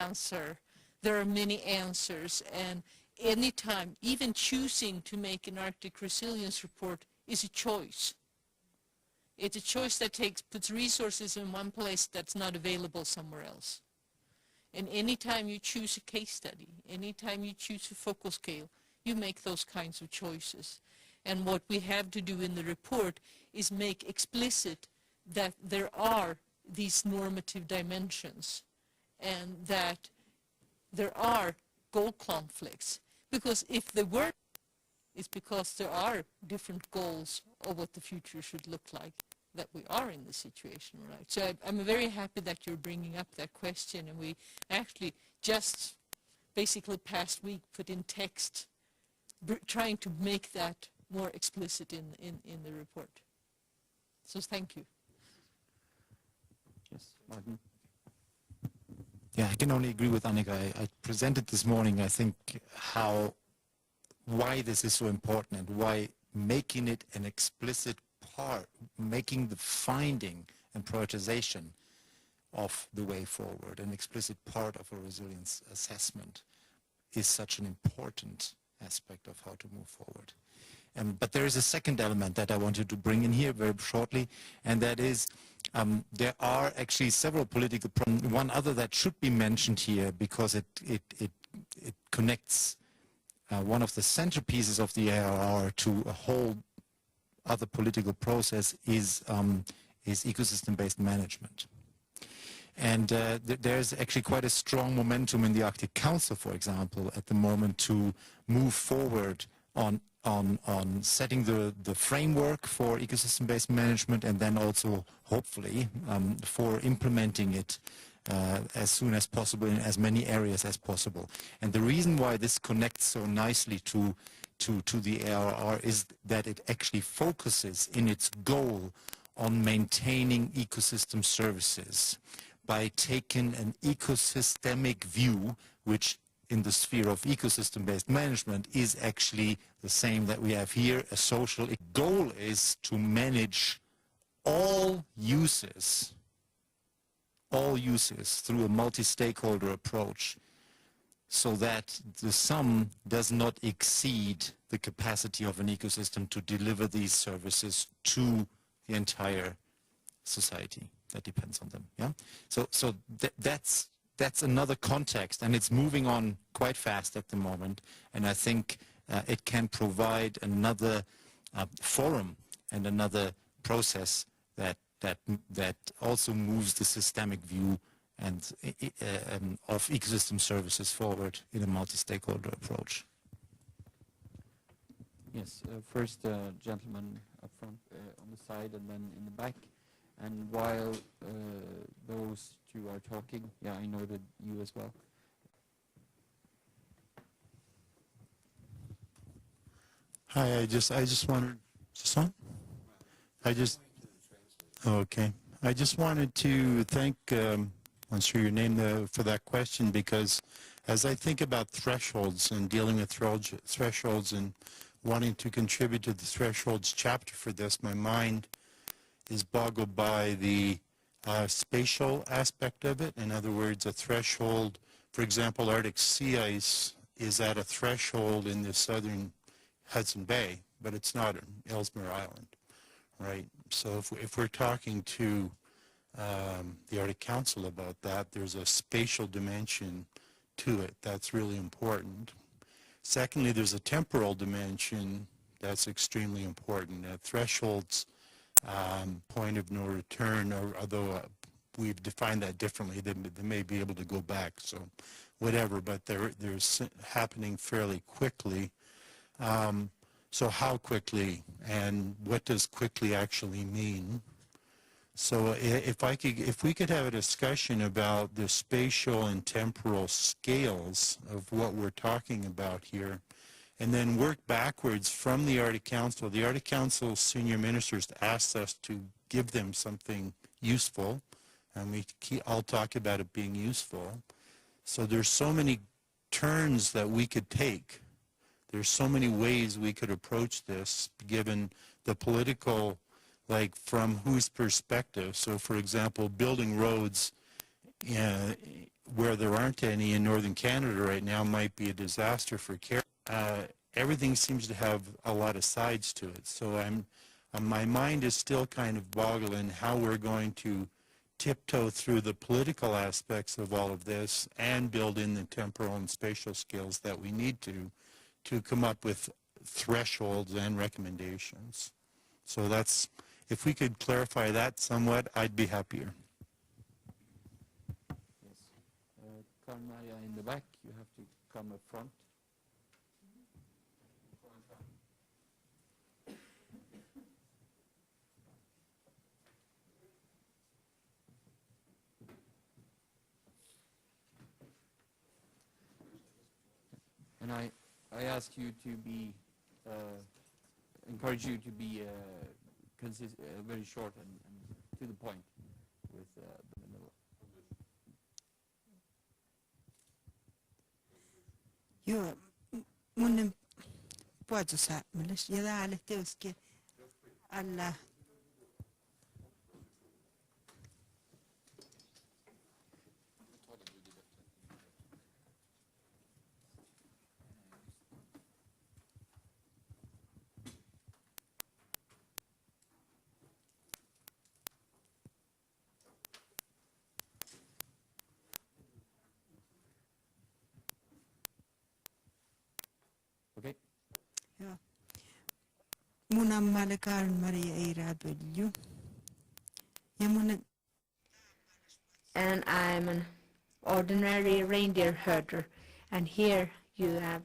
answer. There are many answers, and anytime, even choosing to make an Arctic resilience report is a choice. It's a choice that puts resources in one place that's not available somewhere else. And anytime you choose a case study, anytime you choose a focal scale, you make those kinds of choices. And what we have to do in the report is make explicit that there are these normative dimensions and that there are goal conflicts. Because if there were, it's because there are different goals of what the future should look like that we are in this situation, right? So I'm very happy that you're bringing up that question, and we actually just basically past week put in text trying to make that more explicit in the report. So thank you. Yes, Martin. Yeah, I can only agree with Annika. I presented this morning, I think, why this is so important and why making it an explicit part, making the finding and prioritization of the way forward, an explicit part of a resilience assessment, is such an important aspect of how to move forward. But there is a second element that I wanted to bring in here very shortly, and that is there are actually several political problems. One other that should be mentioned here because it connects one of the centerpieces of the ARR to a whole other political process is ecosystem-based management. And there's actually quite a strong momentum in the Arctic Council, for example, at the moment to move forward on setting the framework for ecosystem-based management, and then also, hopefully, for implementing it as soon as possible in as many areas as possible. And the reason why this connects so nicely to the ARR is that it actually focuses in its goal on maintaining ecosystem services by taking an ecosystemic view, which in the sphere of ecosystem-based management is actually the same that we have here. A social goal is to manage all uses through a multi-stakeholder approach, so that the sum does not exceed the capacity of an ecosystem to deliver these services to the entire society that depends on them. Yeah. So that's another context, and it's moving on quite fast at the moment. And I think it can provide another forum and another process that also moves the systemic view and of ecosystem services forward in a multi-stakeholder approach. Yes, first gentleman up front on the side and then in the back. And while those two are talking, yeah, I noted you as well. Hi, I just wanted, is this on? Okay. I just wanted to thank, I'm sure your name for that question, because as I think about thresholds and dealing with thresholds and wanting to contribute to the thresholds chapter for this, my mind is boggled by the spatial aspect of it. In other words, a threshold, for example, Arctic sea ice is at a threshold in the southern Hudson Bay, but it's not in Ellesmere Island, right? So if we're talking to the Arctic Council about that, there's a spatial dimension to it that's really important. Secondly, there's a temporal dimension that's extremely important. Thresholds, point of no return, although we've defined that differently, they may be able to go back, so whatever, but they're happening fairly quickly. So how quickly, and what does quickly actually mean? So if we could have a discussion about the spatial and temporal scales of what we're talking about here, and then work backwards from the Arctic Council. The Arctic Council senior ministers asked us to give them something useful, and I'll talk about it being useful. So there's so many turns that we could take. There's so many ways we could approach this, given the political, like from whose perspective. So for example, building roads where there aren't any in northern Canada right now might be a disaster for care. Everything seems to have a lot of sides to it. So my mind is still kind of boggled in how we're going to tiptoe through the political aspects of all of this and build in the temporal and spatial skills that we need to come up with thresholds and recommendations. So that's, if we could clarify that somewhat, I'd be happier. Yes. Karl-Maria in the back, you have to come up front. And I ask you to be, encourage you to be very short and to the point with the middle. Joo, mun puolitoista milles ja täällä teoski alla Okay. Joo. Mun ammalle Karl-Maria Eira Pölju. Ja mun And I'm an ordinary reindeer herder, and here you have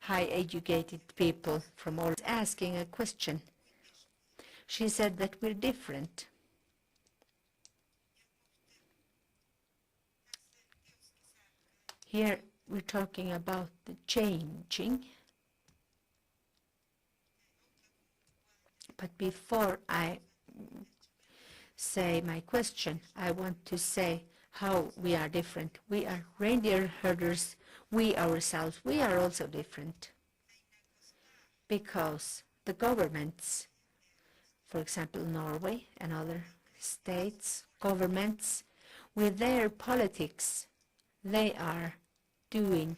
high educated people from all asking a question. She said that we're different. Here we're talking about the changing. But before I say my question, I want to say how we are different. We are reindeer herders, we ourselves, we are also different. Because the governments, for example Norway and other states, governments, with their politics, they are doing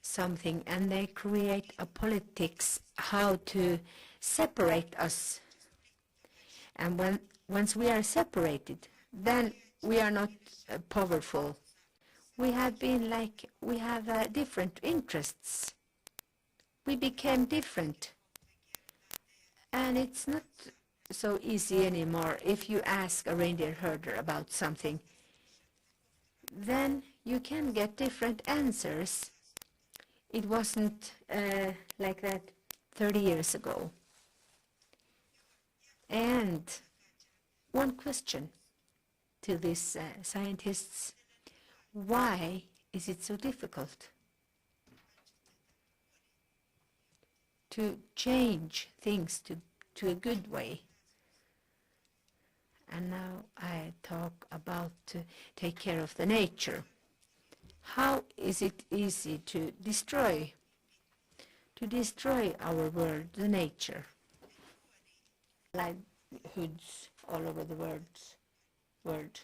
something and they create a politics how to separate us. And once we are separated, then we are not powerful. We have been like, we have different interests. We became different. And it's not so easy anymore. If you ask a reindeer herder about something, then you can get different answers. It wasn't like that 30 years ago. And one question to these scientists: why is it so difficult to change things to a good way? And now I talk about to take care of the nature. How is it easy to destroy our world, the nature? Livelihoods all over the world.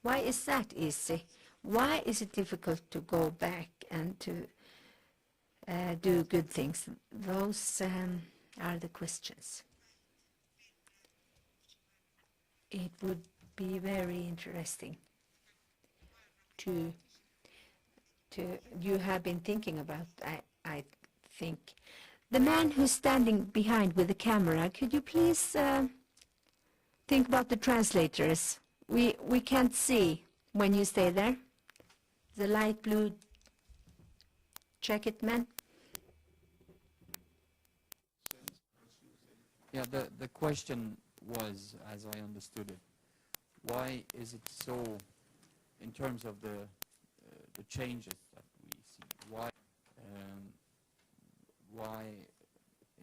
Why is that easy? Why is it difficult to go back and to do good things? Those are the questions. It would be very interesting to you have been thinking about, I think. The man who's standing behind with the camera, could you please think about the translators? We can't see when you stay there. The light blue jacket man. Yeah, the question was, as I understood it, why is it so, in terms of the changes that we see, why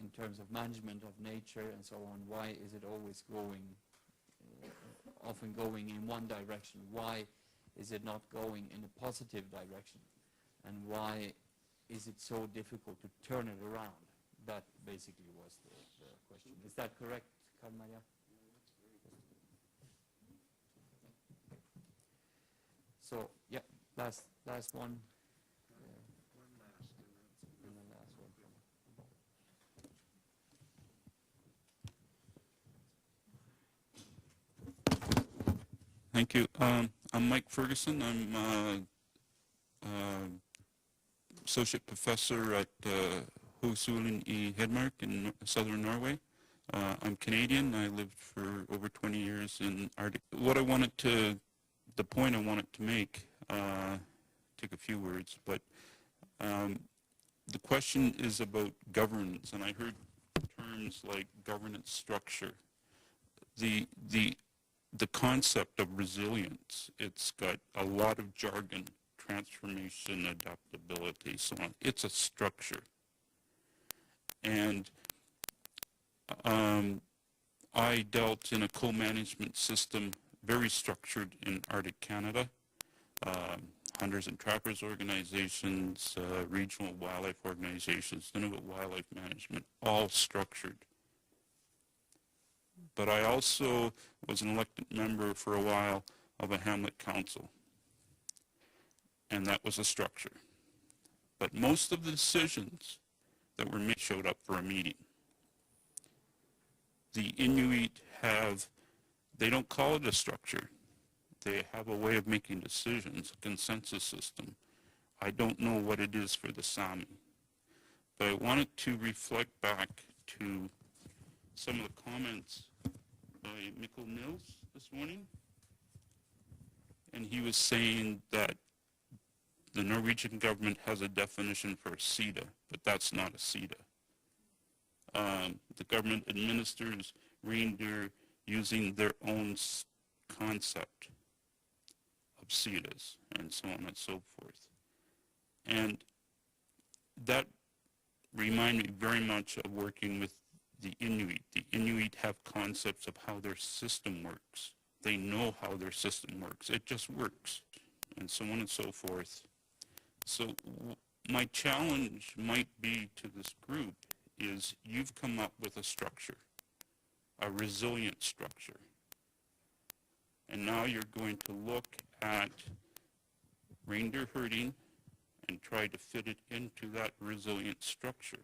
in terms of management of nature and so on, why is it always going, often going in one direction? Why is it not going in a positive direction? And why is it so difficult to turn it around? That basically was the question. Is that correct, Karl-Maria? So, yeah. Last one. And the last one. Thank you. I'm Mike Ferguson. I'm associate professor at Høgskolen i Hedmark in southern Norway. I'm Canadian. I lived for over 20 years in Arctic. The point I wanted to make, take a few words, but the question is about governance, and I heard terms like governance structure. The concept of resilience, it's got a lot of jargon, transformation, adaptability, so on. It's a structure. And I dealt in a co-management system, very structured in Arctic Canada, hunters and trappers organizations, regional wildlife organizations, Nunavut Wildlife Management, all structured. But I also was an elected member for a while of a hamlet council, and that was a structure. But most of the decisions that were made showed up for a meeting. The Inuit they don't call it a structure. They have a way of making decisions, a consensus system. I don't know what it is for the Sami. But I wanted to reflect back to some of the comments by Mikkel Nils this morning. And he was saying that the Norwegian government has a definition for a CETA, but that's not a CETA. The government administers reindeer using their own concept of CETAs and so on and so forth. And that reminded me very much of working with the Inuit. The Inuit have concepts of how their system works. They know how their system works. It just works, and so on and so forth. So my challenge might be to this group is you've come up with a structure, a resilient structure. And now you're going to look at reindeer herding and try to fit it into that resilient structure.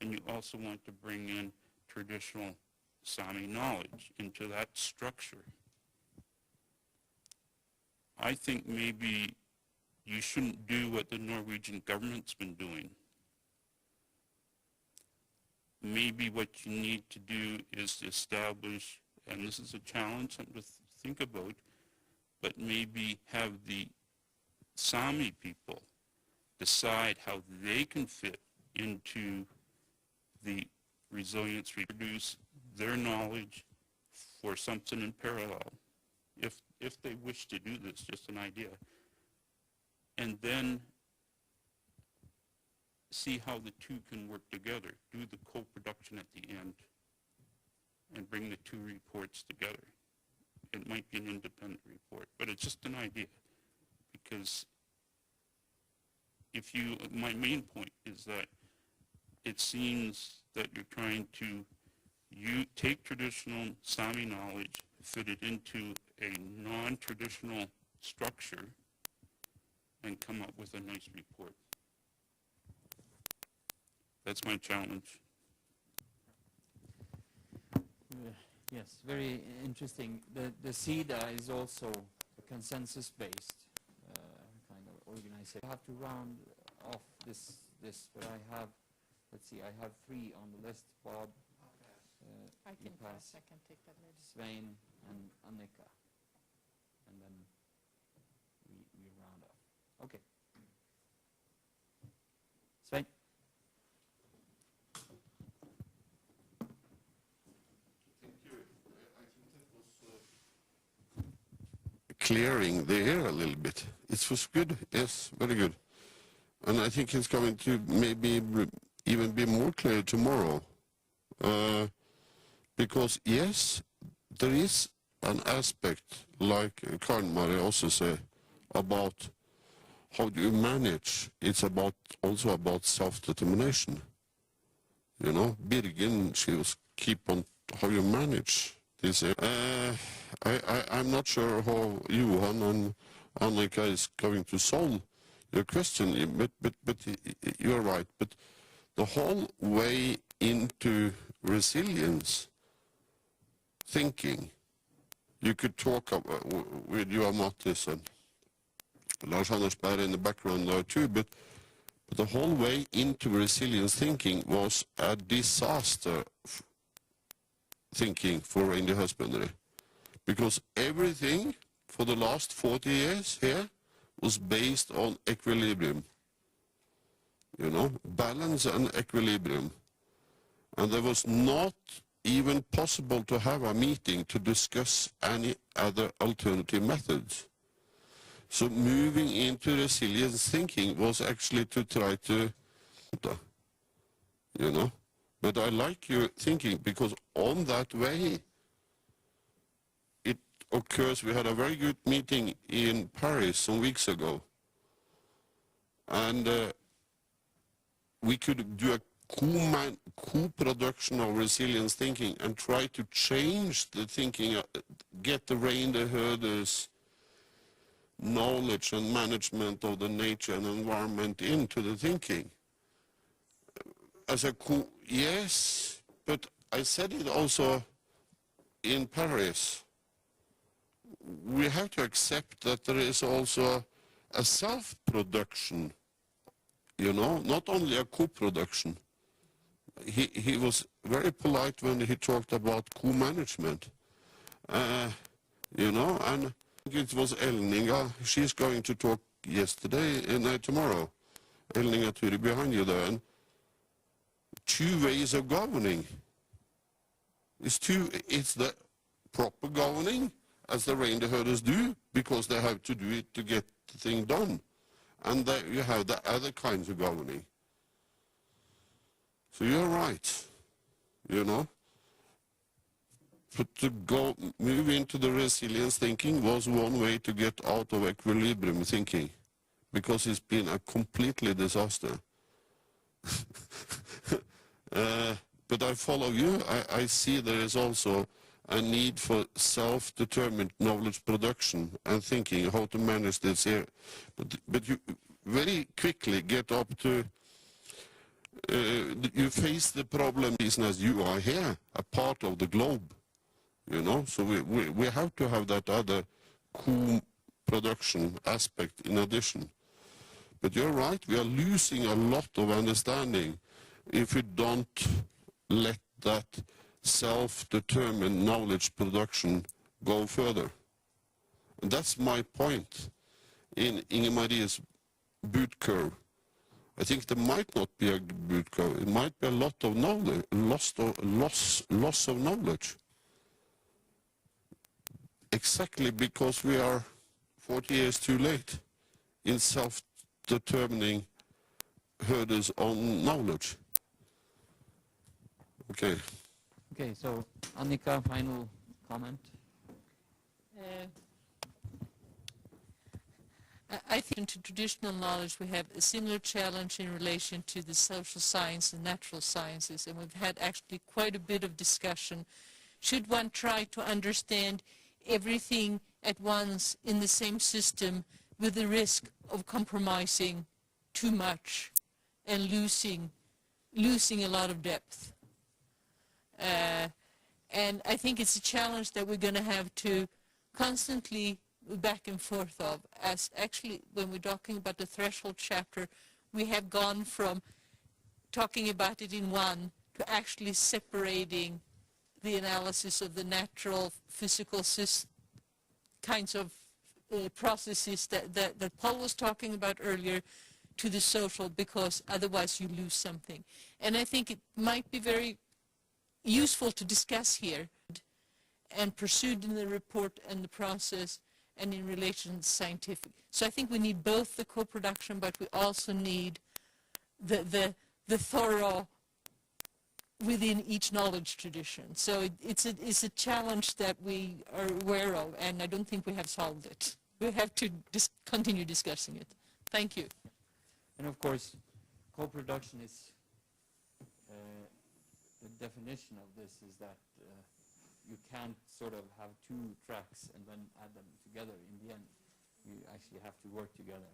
And you also want to bring in traditional Sami knowledge into that structure. I think maybe you shouldn't do what the Norwegian government's been doing. Maybe what you need to do is to establish, and this is a challenge, something to think about, but maybe have the Sami people decide how they can fit into the resilience, reproduce their knowledge for something in parallel, if they wish to do this, just an idea. And then see how the two can work together, do the co-production at the end, and bring the two reports together. It might be an independent report, but it's just an idea. Because my main point is that it seems that you're trying to take traditional Sami knowledge, fit it into a non-traditional structure, and come up with a nice report. That's my challenge. Yes, very interesting. The CETA is also a consensus-based kind of organization. I have to round off this, but I have, let's see, I have 3 on the list. Bob, I can pass. I can take that later. Svein, and Annika. And then we round off. Okay. Svein. Clearing the air a little bit. It was good, yes, very good. And I think it's going to maybe even be more clear tomorrow. Because yes, there is an aspect, like Karen-Marie also said, about how do you manage. It's also about self-determination. You know, Birgin, she was keep on how you manage this. I'm not sure how Johan and Annika is going to solve your question, but you're right. But the whole way into resilience thinking, you could talk with Johan Mattis and Lars Anders Berg in the background there too, but the whole way into resilience thinking was a disaster thinking for reindeer husbandry, because everything for the last 40 years here was based on equilibrium, you know, balance and equilibrium. And there was not even possible to have a meeting to discuss any other alternative methods. So moving into resilience thinking was actually to try to, you know. But I like your thinking, because on that way it occurs. We had a very good meeting in Paris some weeks ago, and we could do a co-production of resilience thinking and try to change the thinking, get the reindeer herders' knowledge and management of the nature and environment into the thinking. As a yes, but I said it also in Paris. We have to accept that there is also a self-production, you know, not only a co-production. He was very polite when he talked about co-management, you know, and it was Elninga. She's going to talk tomorrow. Elninga Turi behind you there. And two ways of governing. It's the proper governing, as the reindeer herders do, because they have to do it to get the thing done. And you have the other kinds of governing. So you're right, you know. But to move into the resilience thinking was one way to get out of equilibrium thinking, because it's been a completely disaster. But I follow you. I see there is also a need for self-determined knowledge production and thinking how to manage this here. But you very quickly get up to, you face the problem as you are here, a part of the globe, you know. So we have to have that other co-production aspect in addition. But you're right, we are losing a lot of understanding if we don't let that self-determined knowledge production go further. And that's my point in Inge-Marie's boot curve. I think there might not be a boot curve. It might be a lot of knowledge, loss of knowledge. Exactly because we are 40 years too late in self-determining herders' own knowledge. Okay. Okay, so Annika, final comment? I think to traditional knowledge we have a similar challenge in relation to the social science and natural sciences, and we've had actually quite a bit of discussion. Should one try to understand everything at once in the same system with the risk of compromising too much and losing a lot of depth? And I think it's a challenge that we're going to have to constantly back and forth of, as actually when we're talking about the threshold chapter, we have gone from talking about it in one to actually separating the analysis of the natural physical kinds of processes that Paul was talking about earlier to the social, because otherwise you lose something. And I think it might be very useful to discuss here and pursued in the report and the process and in relation to the scientific. So I think we need both the co-production, but we also need the thorough within each knowledge tradition. So it's a challenge that we are aware of, and I don't think we have solved it. We have to continue discussing it. Thank you. And of course, co-production is, the definition of this is that you can't sort of have two tracks and then add them together in the end. you actually have to work together.